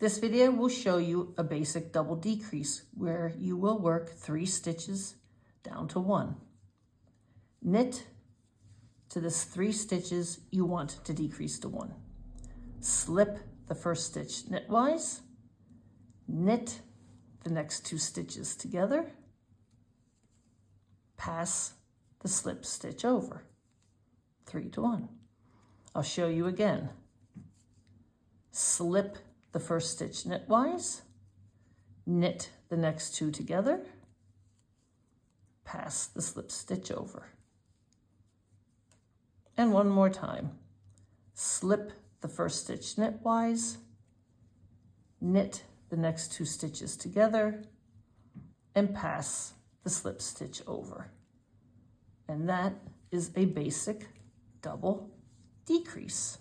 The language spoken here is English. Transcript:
This video will show you a basic double decrease where you will work 3 stitches down to 1. Knit to this 3 stitches you want to decrease to 1. Slip the first stitch knitwise, knit the next 2 stitches together, pass the slip stitch over, 3 to 1. I'll show you again. Slip the first stitch knitwise, knit the next 2 together, pass the slip stitch over. And one more time. Slip the first stitch knitwise, knit the next 2 stitches together, and pass the slip stitch over. And that is a basic double decrease.